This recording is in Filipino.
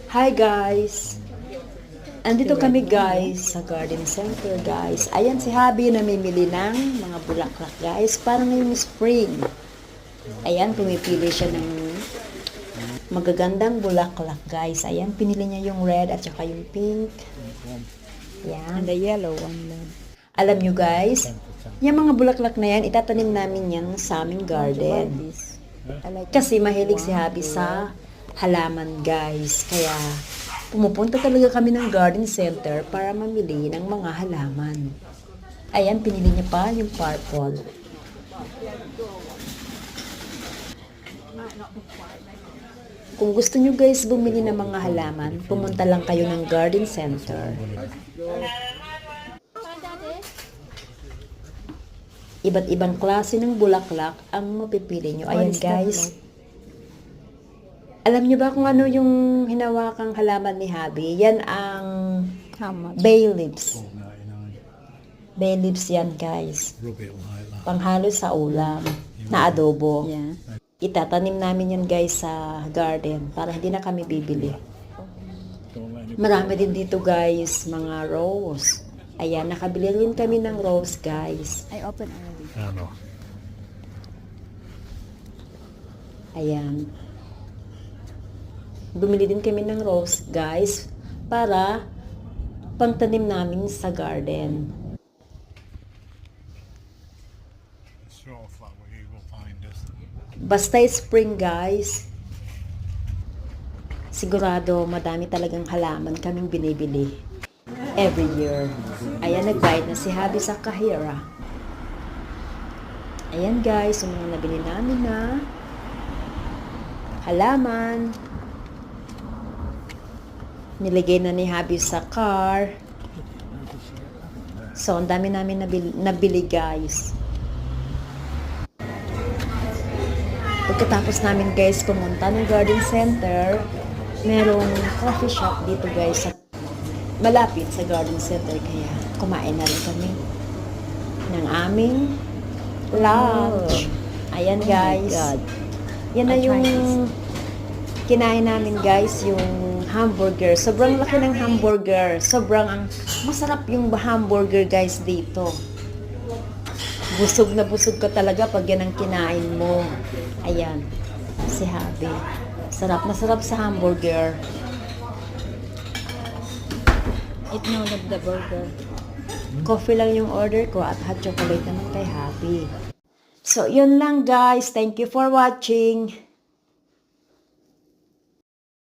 Hi guys! Andito kami guys sa garden center guys. Ayan si Habi namimili ng mga bulaklak guys para ngayong spring. Ayan, pumipili siya ng magagandang bulaklak guys. Ayan, pinili niya yung red at saka yung pink. Ayan. And the yellow one. Alam nyo guys, yung mga bulaklak na yan, itatanim namin yan sa aming garden. Kasi mahilig si Habi sa halaman guys. Kaya pumupunta talaga kami ng garden center para mamili ng mga halaman. Ayan, pinili niya pa yung purple. Kung gusto nyo guys bumili ng mga halaman, pumunta lang kayo ng garden center. Iba't ibang klase ng bulaklak ang mapipili nyo. Ayan guys. Alam nyo ba kung ano yung hinawakang halaman ni Habi? Yan ang bay leaves. Bay leaves yan guys. Panghalo sa ulam na adobo. Yeah. Itatanim namin yan guys sa garden para hindi na kami bibili. Marami din dito guys, mga rose. Ayan, nakabili rin kami ng rose guys. I open already. Ano? Ayan. Bumili din kami ng rose guys para pangtanim namin sa garden. Straw flower you will find us. Basta spring guys, sigurado madami talagang halaman kaming binibili every year. Ayan, nagbayad na si Habi sa Kahira. Ayan guys, yung mga nabili namin na halaman. Niligay na ni Habi sa car. So, ang dami namin nabili guys. Pagkatapos namin guys pumunta ng garden center, merong coffee shop dito guys sa malapit sa garden center, kaya kumain na rin kami ng aming lunch. Ayan guys. Yan na yung kinain namin guys, yung hamburger. Sobrang laki ng hamburger. Sobrang masarap yung hamburger guys dito. Busog na busog ka talaga pag yan ang kinain mo. Ayan, si Habi. Sarap na sarap sa hamburger. It no of the burger. Coffee lang yung order ko at hot chocolate naman kay Habi. So, yun lang guys. Thank you for watching.